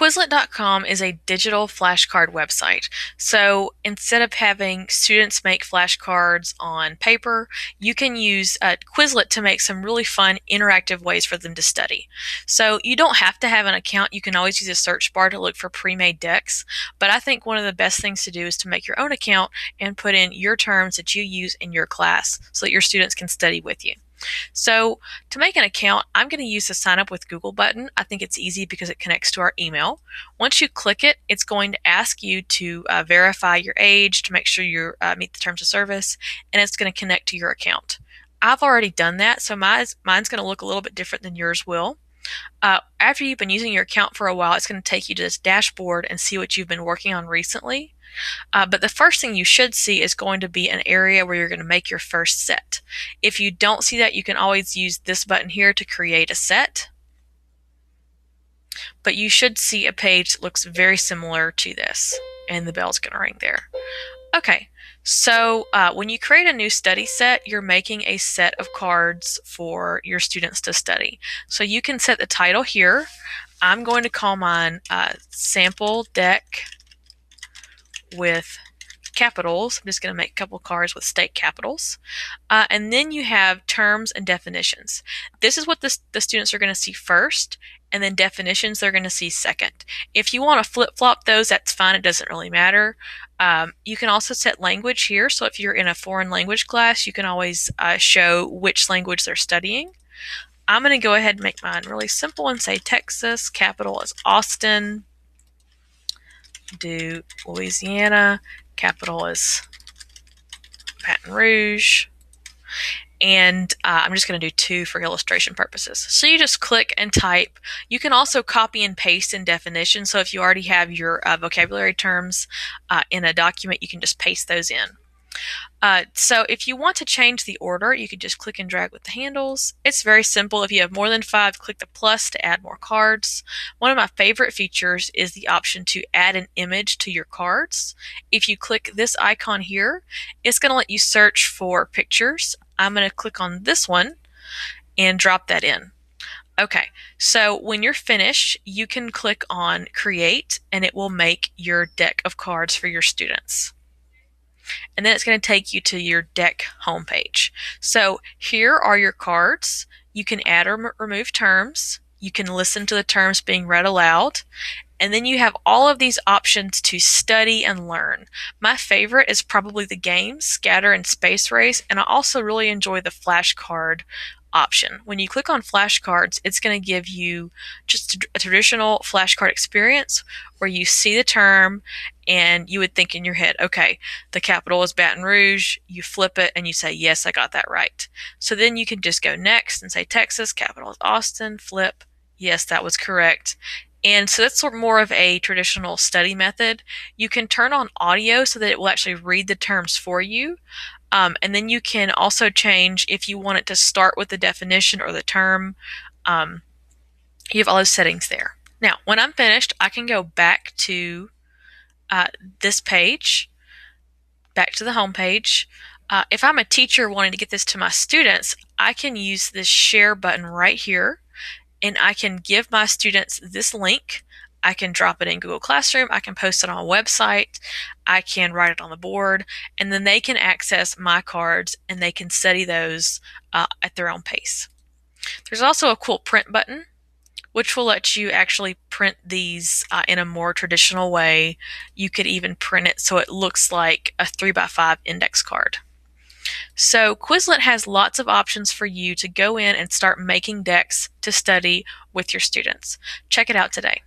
Quizlet.com is a digital flashcard website. So instead of having students make flashcards on paper, you can use Quizlet to make some really fun interactive ways for them to study. So you don't have to have an account. You can always use a search bar to look for pre-made decks. But I think one of the best things to do is to make your own account and put in your terms that you use in your class so that your students can study with you. So to make an account, I'm going to use the sign up with Google button. I think it's easy because it connects to our email. Once you click it, it's going to ask you to verify your age to make sure you meet the terms of service, and it's going to connect to your account. I've already done that, so mine's going to look a little bit different than yours will. After you've been using your account for a while, it's going to take you to this dashboard and see what you've been working on recently. But the first thing you should see is going to be an area where you're going to make your first set. If you don't see that, you can always use this button here to create a set. But you should see a page that looks very similar to this, and the bell's going to ring there. Okay, so when you create a new study set, you're making a set of cards for your students to study. So you can set the title here. I'm going to call mine Sample Deck with capitals. I'm just going to make a couple cards with state capitals. And then you have terms and definitions. This is what the students are going to see first, and then definitions they're going to see second. If you want to flip-flop those, that's fine. It doesn't really matter. You can also set language here. So if you're in a foreign language class, you can always show which language they're studying. I'm going to go ahead and make mine really simple and say Texas, capital is Austin, do Louisiana, capital is Baton Rouge, and I'm just going to do 2 for illustration purposes. So you just click and type. You can also copy and paste in definitions, so if you already have your vocabulary terms in a document, you can just paste those in. So if you want to change the order, you can just click and drag with the handles. It's very simple. If you have more than 5, click the plus to add more cards. One of my favorite features is the option to add an image to your cards. If you click this icon here, it's going to let you search for pictures. I'm going to click on this one and drop that in. Okay, so when you're finished, you can click on Create, and it will make your deck of cards for your students. And then it's going to take you to your deck homepage. So here are your cards. You can add or remove terms. You can listen to the terms being read aloud. And then you have all of these options to study and learn. My favorite is probably the games, Scatter and Space Race, and I also really enjoy the flashcard option. When you click on flashcards, it's going to give you just a traditional flashcard experience where you see the term and you would think in your head, okay, the capital is Baton Rouge. You flip it and you say, yes, I got that right. So then you can just go next and say Texas, capital is Austin, flip, yes, that was correct. And so that's sort of more of a traditional study method. You can turn on audio so that it will actually read the terms for you. And then you can also change if you want it to start with the definition or the term. You have all those settings there. Now, when I'm finished, I can go back to this page, back to the home page. If I'm a teacher wanting to get this to my students, I can use this share button right here, and I can give my students this link. I can drop it in Google Classroom, I can post it on a website, I can write it on the board, and then they can access my cards and they can study those at their own pace. There's also a cool print button, which will let you actually print these in a more traditional way. You could even print it so it looks like a 3x5 index card. So Quizlet has lots of options for you to go in and start making decks to study with your students. Check it out today.